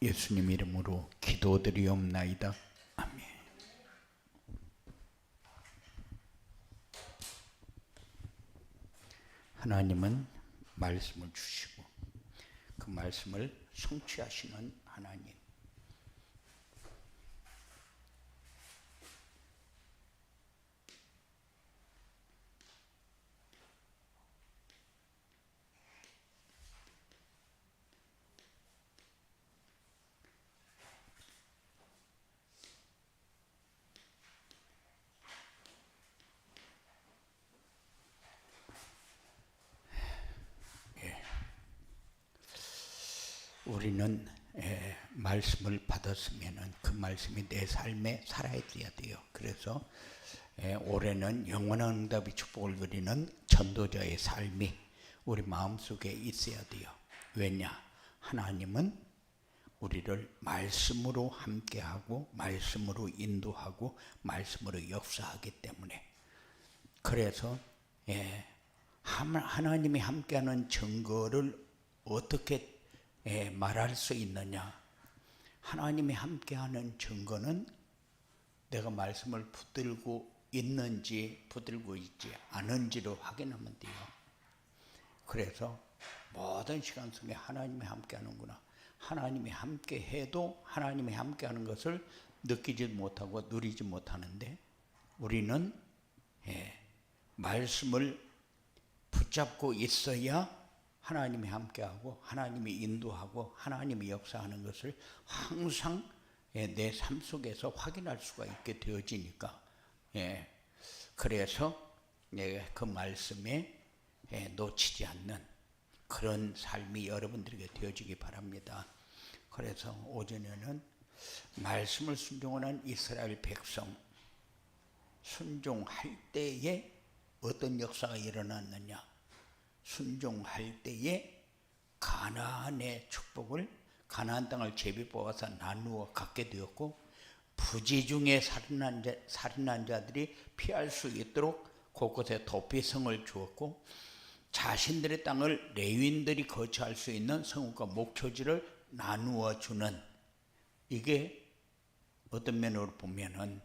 예수님 이름으로 기도드리옵나이다. 아멘. 하나님은 말씀을 주시고 그 말씀을 성취하시는 하나님. 우리는 말씀을 받았으면 그 말씀이 내 삶에 살아있어야 돼요. 그래서 올해는 영원한 응답의 축복을 누리는 전도자의 삶이 우리 마음속에 있어야 돼요. 왜냐? 하나님은 우리를 말씀으로 함께하고 말씀으로 인도하고 말씀으로 역사하기 때문에. 그래서 하나님이 함께하는 증거를 어떻게 말할 수 있느냐? 하나님이 함께하는 증거는 내가 말씀을 붙들고 있는지 붙들고 있지 않은지로 확인하면 돼요. 그래서 모든 시간 속에 하나님이 함께하는구나. 하나님이 함께해도 하나님이 함께하는 것을 느끼지 못하고 누리지 못하는데, 우리는 말씀을 붙잡고 있어야 하나님이 함께하고 하나님이 인도하고 하나님이 역사하는 것을 항상 내 삶 속에서 확인할 수가 있게 되어지니까, 그래서 그 말씀에 놓치지 않는 그런 삶이 여러분들에게 되어지기 바랍니다. 그래서 오전에는 말씀을 순종하는 이스라엘 백성, 순종할 때에 어떤 역사가 일어났느냐? 순종할 때에 가나안의 축복을, 가나안 땅을 제비 뽑아서 나누어 갖게 되었고, 부지 중에 살인한 자들이 피할 수 있도록 곳곳에 도피성을 주었고, 자신들의 땅을 레위인들이 거처할 수 있는 성읍과 목초지를 나누어 주는, 이게 어떤 면으로 보면은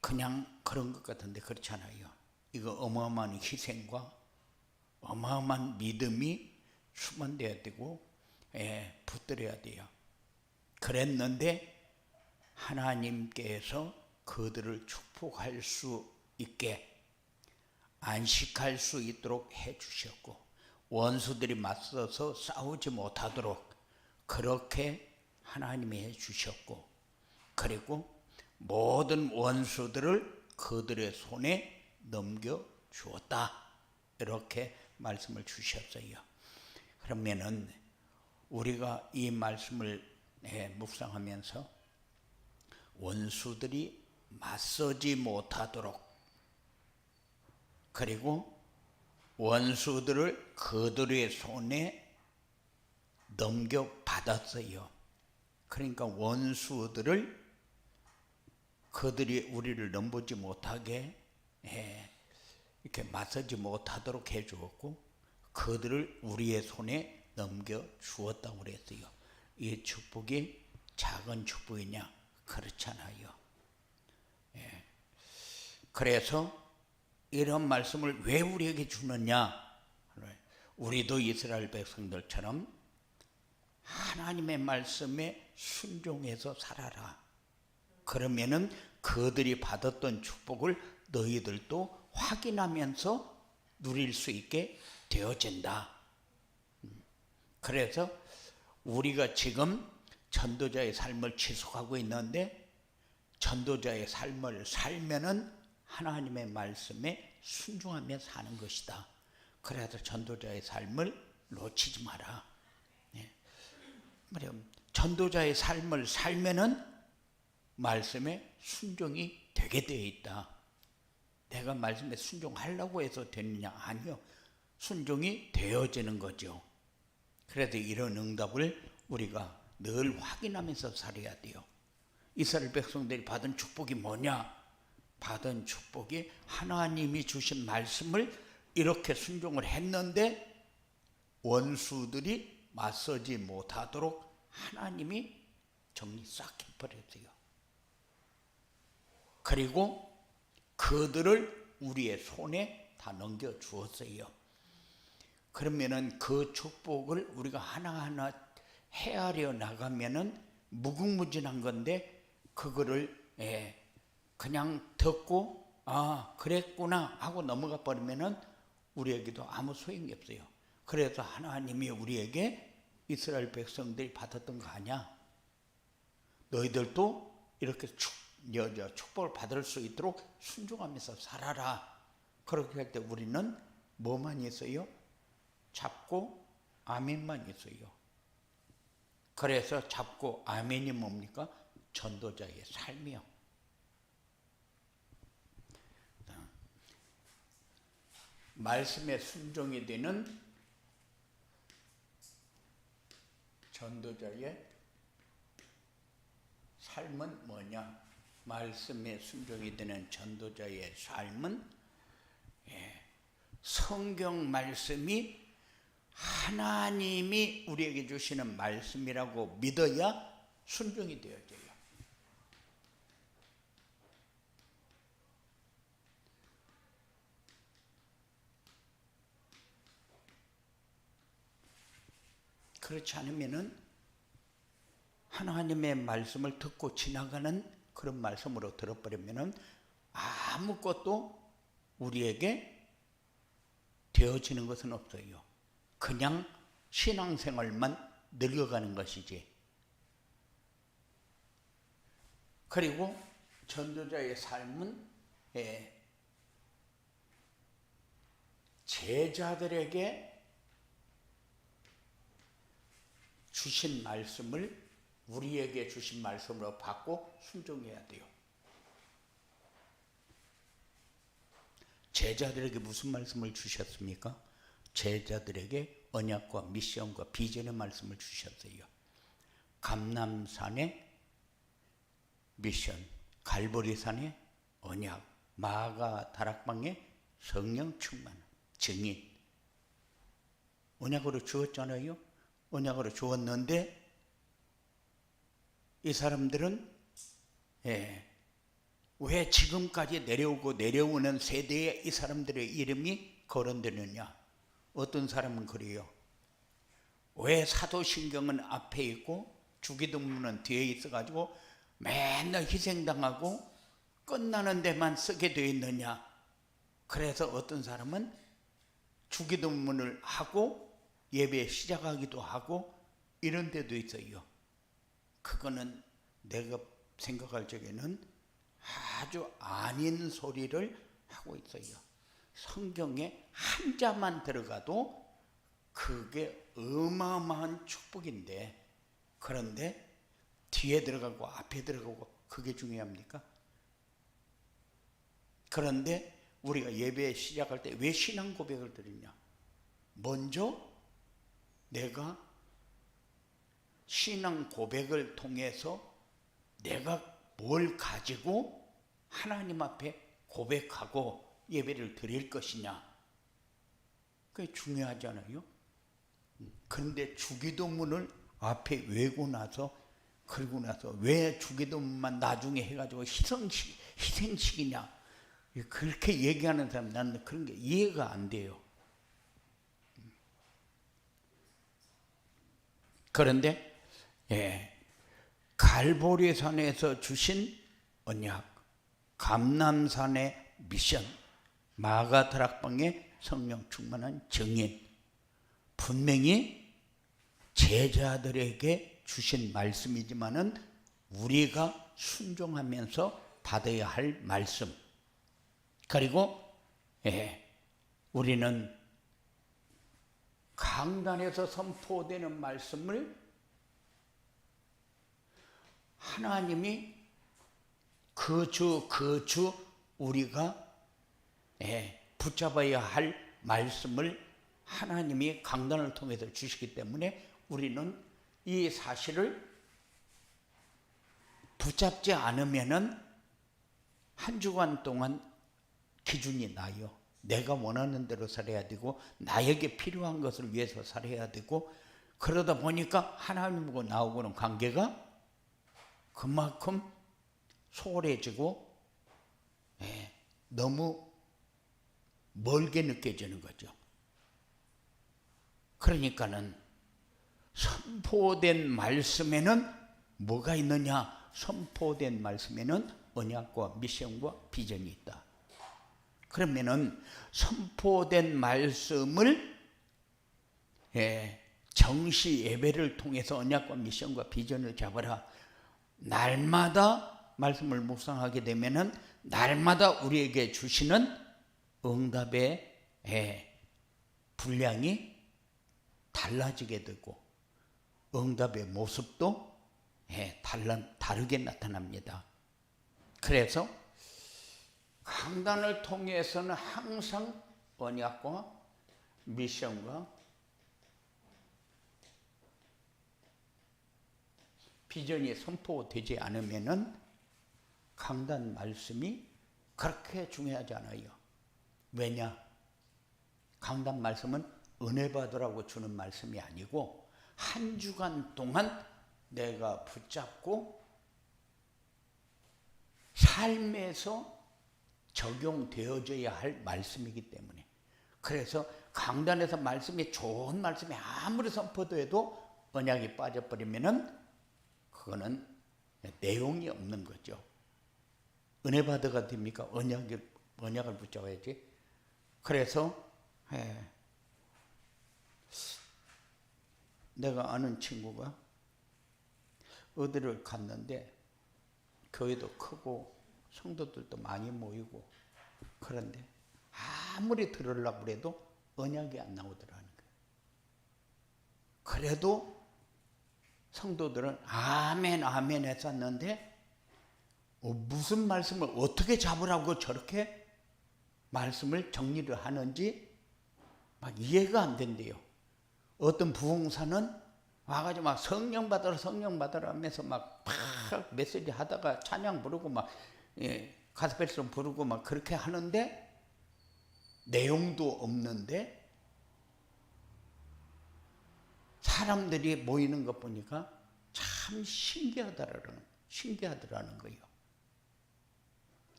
그냥 그런 것 같은데 그렇잖아요. 이거 어마어마한 희생과 어마어마한 믿음이 수반되어야 되고 붙들어야 돼요. 그랬는데 하나님께서 그들을 축복할 수 있게 안식할 수 있도록 해주셨고, 원수들이 맞서서 싸우지 못하도록 그렇게 하나님이 해주셨고, 그리고 모든 원수들을 그들의 손에 넘겨주었다, 이렇게 말씀을 주셨어요. 그러면은 우리가 이 말씀을 묵상하면서 원수들이 맞서지 못하도록, 그리고 원수들을 그들의 손에 넘겨받았어요. 그러니까 원수들을 그들이 우리를 넘보지 못하게 이렇게 맞서지 못하도록 해주었고, 그들을 우리의 손에 넘겨주었다고 그랬어요. 이 축복이 작은 축복이냐? 그렇잖아요. 그래서 이런 말씀을 왜 우리에게 주느냐? 우리도 이스라엘 백성들처럼 하나님의 말씀에 순종해서 살아라. 그러면은 그들이 받았던 축복을 너희들도 확인하면서 누릴 수 있게 되어진다. 그래서 우리가 지금 전도자의 삶을 지속하고 있는데, 전도자의 삶을 살면은 하나님의 말씀에 순종하며 사는 것이다. 그래서 전도자의 삶을 놓치지 마라. 전도자의 삶을 살면은 말씀에 순종이 되게 되어 있다. 내가 말씀에 순종하려고 해서 되느냐? 아니요. 순종이 되어지는 거죠. 그래서 이런 응답을 우리가 늘 확인하면서 살아야 돼요. 이스라엘 백성들이 받은 축복이 뭐냐? 받은 축복이 하나님이 주신 말씀을 이렇게 순종을 했는데 원수들이 맞서지 못하도록 하나님이 정리 싹 해버렸어요. 그리고 그들을 우리의 손에 다 넘겨주었어요. 그러면은 그 축복을 우리가 하나하나 헤아려 나가면은 무궁무진한 건데, 그거를 그냥 듣고 아 그랬구나 하고 넘어가 버리면은 우리에게도 아무 소용이 없어요. 그래서 하나님이 우리에게 이스라엘 백성들이 받았던 거 아니야, 너희들도 이렇게 축복을 받을 수 있도록 순종하면서 살아라. 그렇게 할 때 우리는 뭐만 있어요? 잡고 아멘만 있어요. 그래서 잡고 아멘이 뭡니까? 전도자의 삶이요. 말씀에 순종이 되는 전도자의 삶은 뭐냐? 말씀에 순종이 되는 전도자의 삶은 성경 말씀이 하나님이 우리에게 주시는 말씀이라고 믿어야 순종이 되어져요. 그렇지 않으면은 하나님의 말씀을 듣고 지나가는 그런 말씀으로 들어버리면은 아무것도 우리에게 되어지는 것은 없어요. 그냥 신앙생활만 늙어가는 것이지. 그리고 전도자의 삶은 제자들에게 주신 말씀을 우리에게 주신 말씀으로 받고 순종해야 돼요. 제자들에게 무슨 말씀을 주셨습니까? 제자들에게 언약과 미션과 비전의 말씀을 주셨어요. 감람산의 미션, 갈보리산의 언약, 마가 다락방의 성령 충만, 증인. 언약으로 주었잖아요. 언약으로 주었는데 이 사람들은 왜 지금까지 내려오는 세대에 이 사람들의 이름이 거론되느냐? 어떤 사람은 그래요. 왜 사도신경은 앞에 있고 주기도문은 뒤에 있어가지고 맨날 희생당하고 끝나는 데만 쓰게 되어 있느냐? 그래서 어떤 사람은 주기도문을 하고 예배 시작하기도 하고 이런 데도 있어요. 그거는 내가 생각할 적에는 아주 아닌 소리를 하고 있어요. 성경에 한자만 들어가도 그게 어마어마한 축복인데, 그런데 뒤에 들어가고 앞에 들어가고 그게 중요합니까? 그런데 우리가 예배 시작할 때 왜 신앙 고백을 드리냐? 먼저 내가 신앙 고백을 통해서 내가 뭘 가지고 하나님 앞에 고백하고 예배를 드릴 것이냐, 그게 중요하잖아요. 그런데 주기도문을 앞에 외고 나서 그러고 나서 왜 주기도문만 나중에 해가지고 희생식이냐, 그렇게 얘기하는 사람, 나는 그런 게 이해가 안 돼요. 그런데 갈보리산에서 주신 언약, 감람산의 미션, 마가다락방의 성령 충만한 증인, 분명히 제자들에게 주신 말씀이지만은 우리가 순종하면서 받아야 할 말씀. 그리고 우리는 강단에서 선포되는 말씀을 하나님이 그 주 우리가 붙잡아야 할 말씀을 하나님이 강단을 통해서 주시기 때문에 우리는 이 사실을 붙잡지 않으면은 한 주간 동안 기준이 나요. 내가 원하는 대로 살아야 되고 나에게 필요한 것을 위해서 살아야 되고, 그러다 보니까 하나님하고 나하고는 관계가 그만큼 소홀해지고 너무 멀게 느껴지는 거죠. 그러니까는 선포된 말씀에는 뭐가 있느냐? 선포된 말씀에는 언약과 미션과 비전이 있다. 그러면은 선포된 말씀을 정시 예배를 통해서 언약과 미션과 비전을 잡아라. 날마다 말씀을 묵상하게 되면은 날마다 우리에게 주시는 응답의 분량이 달라지게 되고 응답의 모습도 다르게 나타납니다. 그래서 강단을 통해서는 항상 언약과 미션과 비전이 선포되지 않으면은 강단 말씀이 그렇게 중요하지 않아요. 왜냐? 강단 말씀은 은혜 받으라고 주는 말씀이 아니고 한 주간 동안 내가 붙잡고 삶에서 적용되어져야 할 말씀이기 때문에, 그래서 강단에서 말씀이 좋은 말씀이 아무리 선포돼도 언약이 빠져버리면은 그거는 내용이 없는 거죠. 은혜 받아가 됩니까? 언약을 붙잡아야지. 그래서 내가 아는 친구가 어디를 갔는데 교회도 크고 성도들도 많이 모이고 그런데 아무리 들으려고 해도 언약이 안 나오더라는 거예요. 그래도 성도들은 아멘 아멘 했었는데 무슨 말씀을 어떻게 잡으라고 저렇게 말씀을 정리를 하는지 막 이해가 안 된대요. 어떤 부흥사는 와가지고 막 성령 받으라 하면서 막 메시지 하다가 찬양 부르고 막 가스펠송 부르고 막 그렇게 하는데 내용도 없는데 사람들이 모이는 것 보니까 참 신기하더라는 거예요.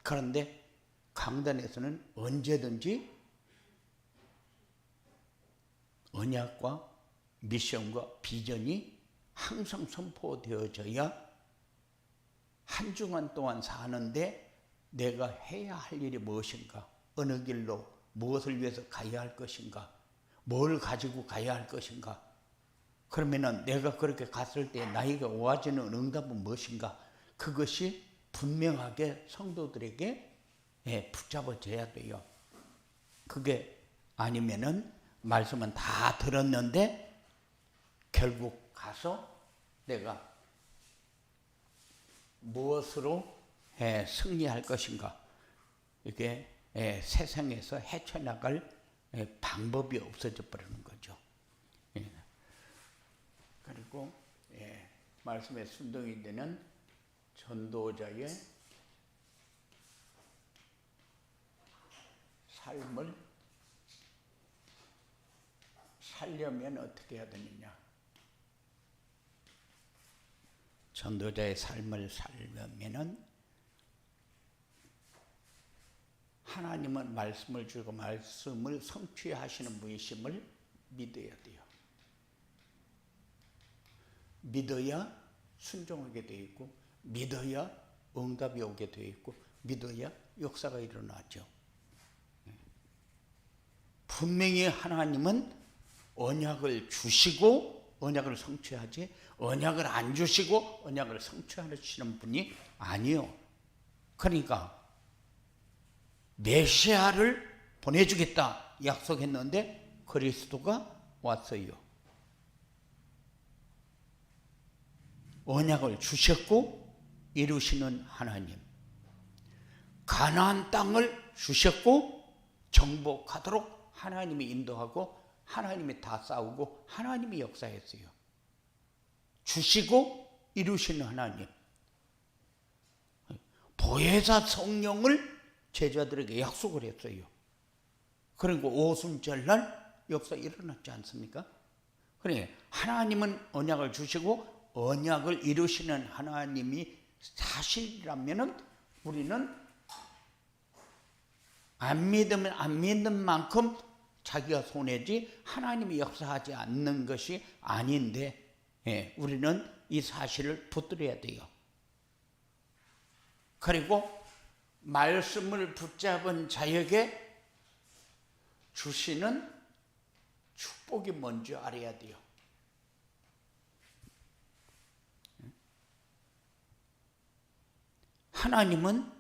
그런데 강단에서는 언제든지 언약과 미션과 비전이 항상 선포되어져야 한 주간 동안 사는데 내가 해야 할 일이 무엇인가, 어느 길로 무엇을 위해서 가야 할 것인가, 뭘 가지고 가야 할 것인가, 그러면은 내가 그렇게 갔을 때 나에게 오아지는 응답은 무엇인가, 그것이 분명하게 성도들에게 붙잡아져야 돼요. 그게 아니면은 말씀은 다 들었는데 결국 가서 내가 무엇으로 승리할 것인가, 이게 세상에서 헤쳐나갈 방법이 없어져 버리는 거죠. 그리고 말씀에 순종이 되는 전도자의 삶을 살려면 어떻게 해야 되느냐? 전도자의 삶을 살려면은 하나님은 말씀을 주고 말씀을 성취하시는 분이심을 믿어야 돼요. 믿어야 순종하게 되어 있고, 믿어야 응답이 오게 되어 있고, 믿어야 역사가 일어나죠. 분명히 하나님은 언약을 주시고 언약을 성취하지, 언약을 안 주시고 언약을 성취하시는 분이 아니요. 그러니까 메시아를 보내주겠다 약속했는데 그리스도가 왔어요. 언약을 주셨고 이루시는 하나님, 가나안 땅을 주셨고 정복하도록 하나님이 인도하고 하나님이 다 싸우고 하나님이 역사했어요. 주시고 이루시는 하나님, 보혜사 성령을 제자들에게 약속을 했어요. 그리고 오순절날 역사 일어났지 않습니까? 그래, 하나님은 언약을 주시고 언약을 이루시는 하나님이 사실이라면은 우리는 안 믿으면 안 믿는 만큼 자기가 손해지 하나님이 역사하지 않는 것이 아닌데, 우리는 이 사실을 붙들어야 돼요. 그리고 말씀을 붙잡은 자에게 주시는 축복이 뭔지 알아야 돼요. 하나님은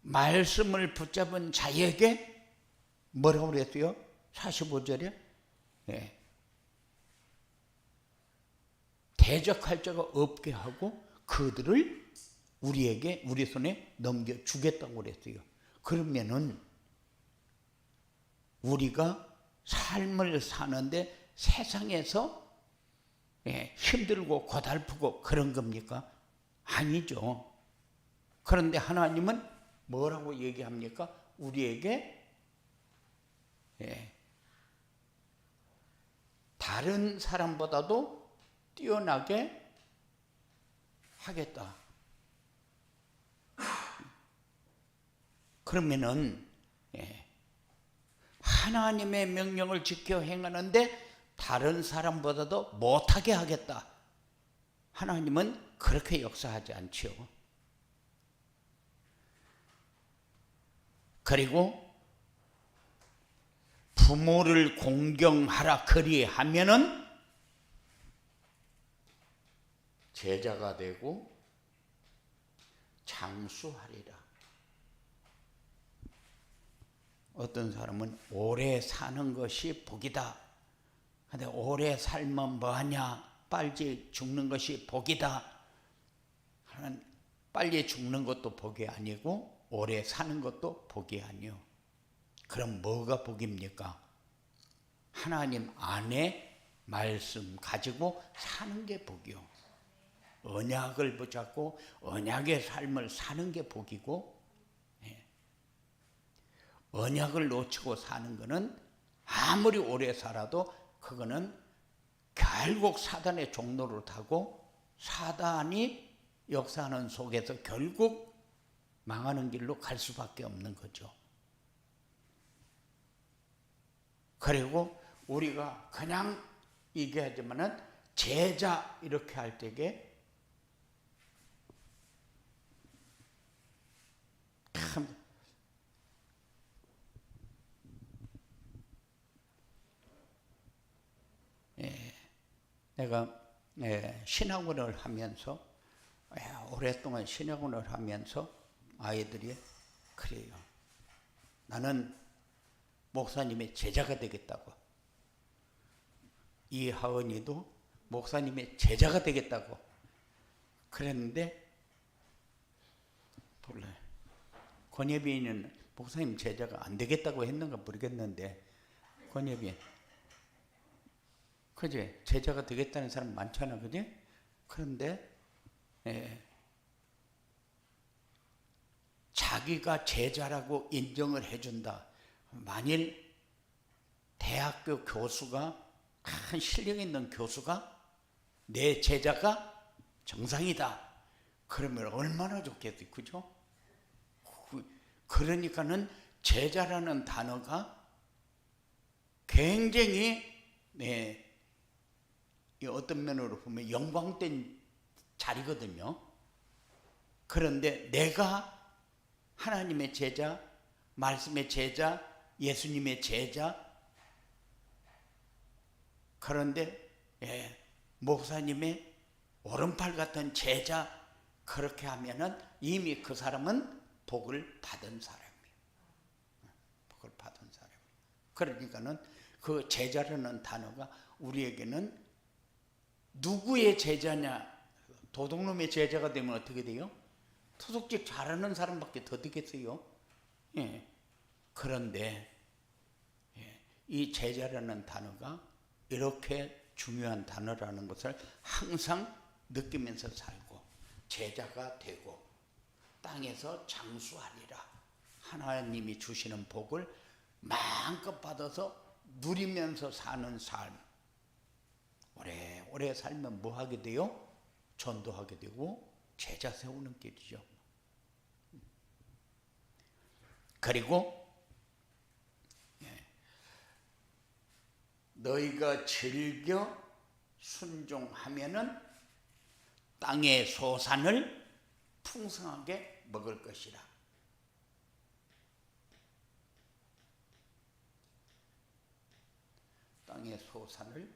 말씀을 붙잡은 자에게 뭐라고 그랬어요? 45절에 대적할 자가 없게 하고 그들을 우리 손에 넘겨주겠다고 그랬어요. 그러면은 우리가 삶을 사는데 세상에서 힘들고 고달프고 그런 겁니까? 아니죠. 그런데 하나님은 뭐라고 얘기합니까? 우리에게 다른 사람보다도 뛰어나게 하겠다. 그러면은 하나님의 명령을 지켜 행하는데 다른 사람보다도 못하게 하겠다. 하나님은 그렇게 역사하지 않지요. 그리고 부모를 공경하라 그리하면은 제자가 되고 장수하리라. 어떤 사람은 오래 사는 것이 복이다. 근데 오래 살면 뭐하냐? 빨리 죽는 것이 복이다. 빨리 죽는 것도 복이 아니고 오래 사는 것도 복이 아니요. 그럼 뭐가 복입니까? 하나님 안에 말씀 가지고 사는 게 복이요. 언약을 붙잡고 언약의 삶을 사는 게 복이고, 언약을 놓치고 사는 것은 아무리 오래 살아도 그거는 결국 사단의 종로를 타고 사단이 역사하는 속에서 결국 망하는 길로 갈 수밖에 없는 거죠. 그리고 우리가 그냥 얘기하지만은 제자 이렇게 할 때에 참 내가 신학원을 하면서 오랫동안 신학원을 하면서 아이들이 그래요. 나는 목사님의 제자가 되겠다고. 이 하은이도 목사님의 제자가 되겠다고 그랬는데 몰라요. 권예빈이는 목사님 제자가 안 되겠다고 했는가 모르겠는데 권예빈 그지? 제자가 되겠다는 사람 많잖아, 그지? 그런데 자기가 제자라고 인정을 해준다. 만일 대학교 교수가 큰 실력 있는 교수가 내 제자가 정상이다. 그러면 얼마나 좋겠어요, 그죠? 그러니까는 제자라는 단어가 굉장히 어떤 면으로 보면 영광된 자리거든요. 그런데 내가 하나님의 제자, 말씀의 제자, 예수님의 제자, 그런데 목사님의 오른팔 같은 제자 그렇게 하면은 이미 그 사람은 복을 받은 사람이에요. 복을 받은 사람이에요. 그러니까는 그 제자라는 단어가 우리에게는 누구의 제자냐? 도둑놈의 제자가 되면 어떻게 돼요? 투숙직 잘하는 사람밖에 더 되겠어요. 그런데 이 제자라는 단어가 이렇게 중요한 단어라는 것을 항상 느끼면서 살고 제자가 되고 땅에서 장수하리라. 하나님이 주시는 복을 마음껏 받아서 누리면서 사는 삶, 오래 살면 뭐 하게 돼요? 전도하게 되고 제자 세우는 길이죠. 그리고 너희가 즐겨 순종하면은 땅의 소산을 풍성하게 먹을 것이라. 땅의 소산을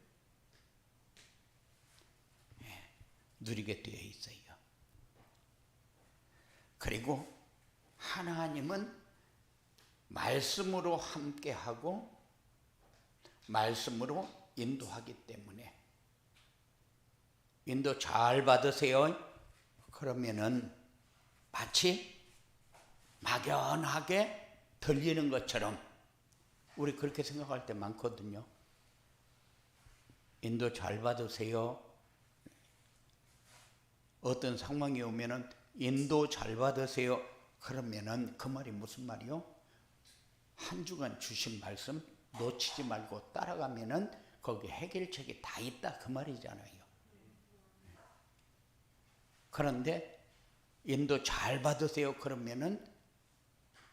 누리게 되어 있어요. 그리고 하나님은 말씀으로 함께하고 말씀으로 인도하기 때문에 인도 잘 받으세요. 그러면은 마치 막연하게 들리는 것처럼 우리 그렇게 생각할 때 많거든요. 인도 잘 받으세요. 어떤 상황이 오면은 인도 잘 받으세요. 그러면은 그 말이 무슨 말이요? 한 주간 주신 말씀 놓치지 말고 따라가면은 거기 해결책이 다 있다 그 말이잖아요. 그런데 인도 잘 받으세요. 그러면은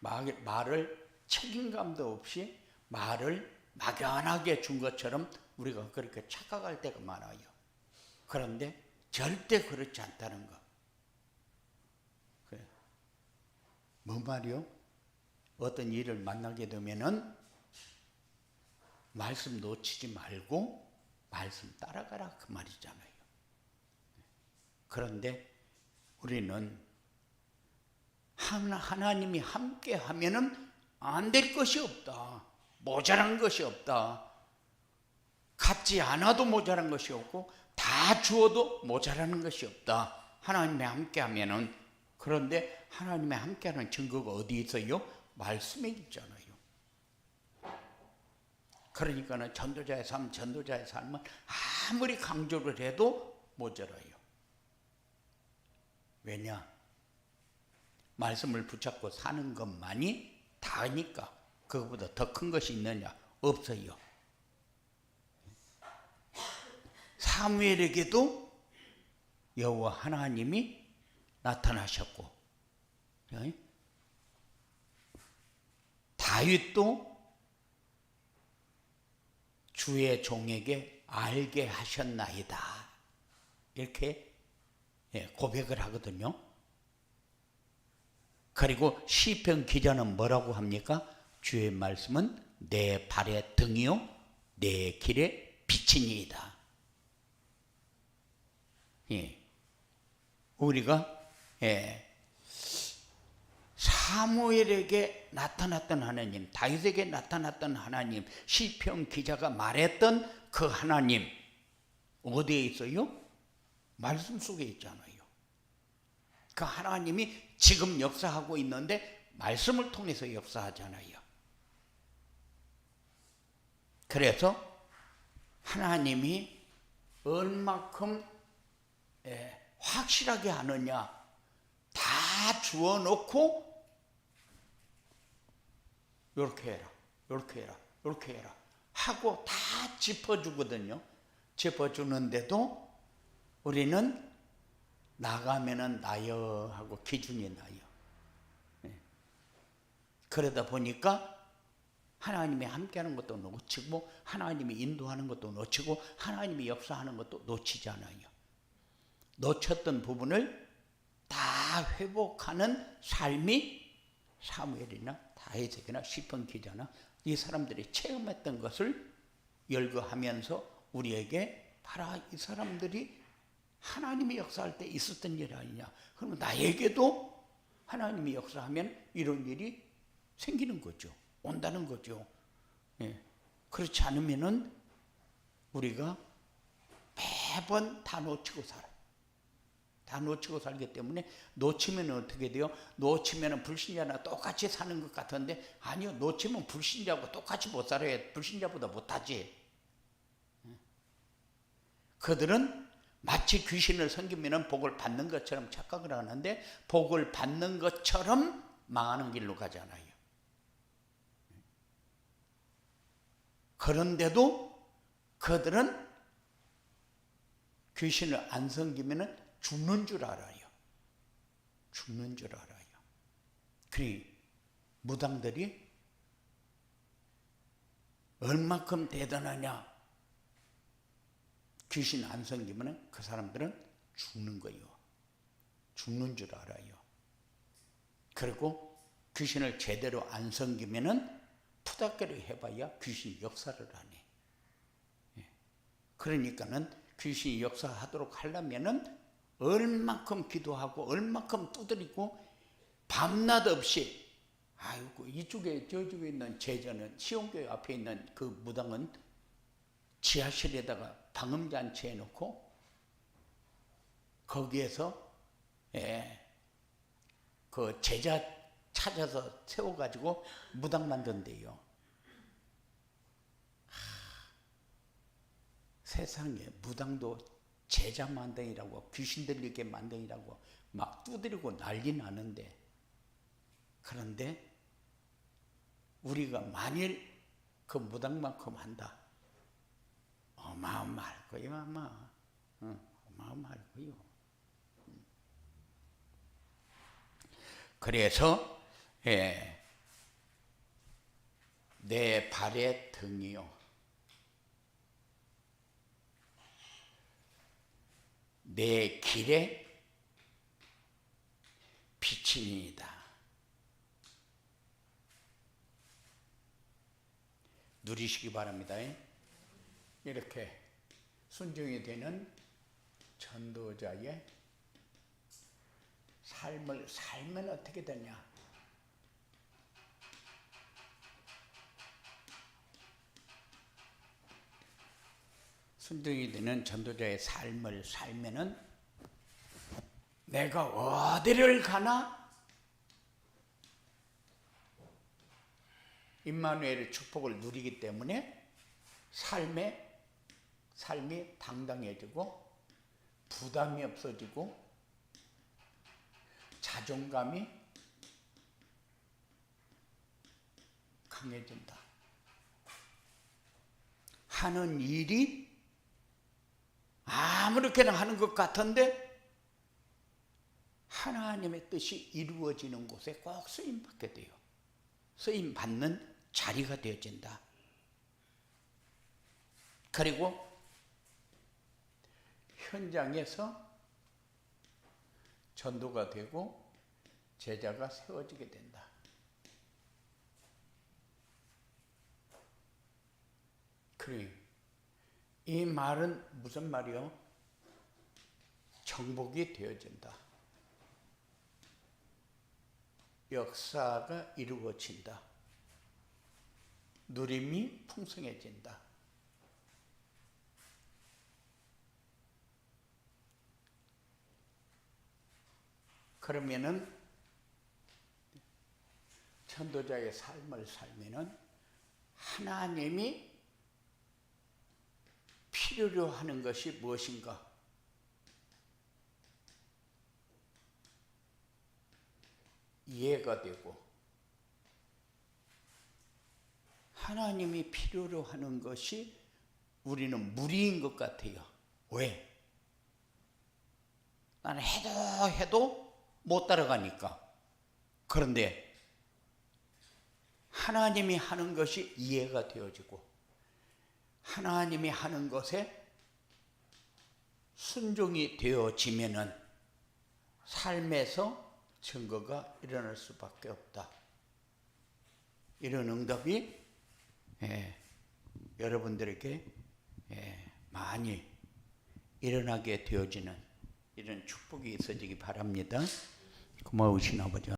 말을 책임감도 없이 말을 막연하게 준 것처럼 우리가 그렇게 착각할 때가 많아요. 그런데 절대 그렇지 않다는 거. 그래. 뭐 말이요? 어떤 일을 만나게 되면은 말씀 놓치지 말고 말씀 따라가라 그 말이잖아요. 그런데 우리는 하나님이 함께 하면은 안 될 것이 없다. 모자란 것이 없다. 갖지 않아도 모자란 것이 없고 다 주어도 모자라는 것이 없다. 하나님이 함께 하면은. 그런데 하나님이 함께하는 증거가 어디 있어요? 말씀에 있잖아요. 그러니까는 전도자의 삶은 아무리 강조를 해도 모자라요. 왜냐? 말씀을 붙잡고 사는 것만이 다니까. 그것보다 더 큰 것이 있느냐? 없어요. 사무엘에게도 여호와 하나님이 나타나셨고, 다윗도 주의 종에게 알게 하셨나이다. 이렇게 고백을 하거든요. 그리고 시편 기자는 뭐라고 합니까? 주의 말씀은 내 발의 등이요 내 길의 빛이니이다. 우리가 사무엘에게 나타났던 하나님, 다윗에게 나타났던 하나님, 시편 기자가 말했던 그 하나님 어디에 있어요? 말씀 속에 있잖아요. 그 하나님이 지금 역사하고 있는데 말씀을 통해서 역사하잖아요. 그래서 하나님이 얼마큼 확실하게 하느냐, 다 주어놓고 이렇게 해라, 이렇게 해라, 이렇게 해라 하고 다 짚어주거든요. 짚어주는데도 우리는 나가면은 나여 하고 기준이 나요. 그러다 보니까 하나님이 함께하는 것도 놓치고 하나님이 인도하는 것도 놓치고 하나님이 역사하는 것도 놓치잖아요. 놓쳤던 부분을 다 회복하는 삶이 사무엘이나 다윗에게나 시편 기자나 이 사람들이 체험했던 것을 열거하면서 우리에게 봐라, 이 사람들이 하나님이 역사할 때 있었던 일 아니냐. 그러면 나에게도 하나님이 역사하면 이런 일이 생기는 거죠. 온다는 거죠. 그렇지 않으면은 우리가 매번 다 놓치고 살아요. 다 놓치고 살기 때문에 놓치면 어떻게 돼요? 놓치면 불신자나 똑같이 사는 것 같은데 아니요, 놓치면 불신자하고 똑같이 못 살아요. 불신자보다 못하지. 그들은 마치 귀신을 섬기면 복을 받는 것처럼 착각을 하는데 복을 받는 것처럼 망하는 길로 가잖아요. 그런데도 그들은 귀신을 안 섬기면 죽는 줄 알아요. 죽는 줄 알아요. 그러니 무당들이 얼마큼 대단하냐. 귀신 안 섬기면 그 사람들은 죽는 거예요. 죽는 줄 알아요. 그리고 귀신을 제대로 안 섬기면 푸닥거리 해봐야 귀신 역사를 안 해. 그러니까는 귀신이 역사하도록 하려면은 얼만큼 기도하고 얼만큼 두드리고 밤낮 없이, 아이고 이쪽에 저쪽에 있는 제자는 시온교회 앞에 있는 그 무당은 지하실에다가 방음잔치 해놓고 거기에서 그 제자 찾아서 세워가지고 무당 만든대요. 세상에 무당도 제자 만등이라고 귀신 들리게 만등이라고 막 두드리고 난리 나는데, 그런데 우리가 만일 그 무당만큼 한다, 어마어마할 거예요. 아마 어마어마할 거예요. 그래서 내 발의 등이요, 내 길에 빛이니이다. 누리시기 바랍니다. 이렇게 순종이 되는 전도자의 삶을 살면 어떻게 되냐? 순종이 되는 전도자의 삶을 살면은 내가 어디를 가나 임마누엘의 축복을 누리기 때문에 삶이 당당해지고 부담이 없어지고 자존감이 강해진다. 하는 일이 아무렇게나 하는 것 같은데 하나님의 뜻이 이루어지는 곳에 꼭 쓰임받게 돼요. 쓰임받는 자리가 되어진다. 그리고 현장에서 전도가 되고 제자가 세워지게 된다. 그래, 이 말은 무슨 말이요? 정복이 되어진다. 역사가 이루어진다. 누림이 풍성해진다. 그러면은 전도자의 삶을 살면은 하나님이 필요로 하는 것이 무엇인가? 이해가 되고, 하나님이 필요로 하는 것이 우리는 무리인 것 같아요. 왜? 나는 해도 못 따라가니까. 그런데 하나님이 하는 것이 이해가 되어지고 하나님이 하는 것에 순종이 되어지면은 삶에서 증거가 일어날 수밖에 없다. 이런 응답이 여러분들에게 많이 일어나게 되어지는 이런 축복이 있어지기 바랍니다. 고마우신 아버지.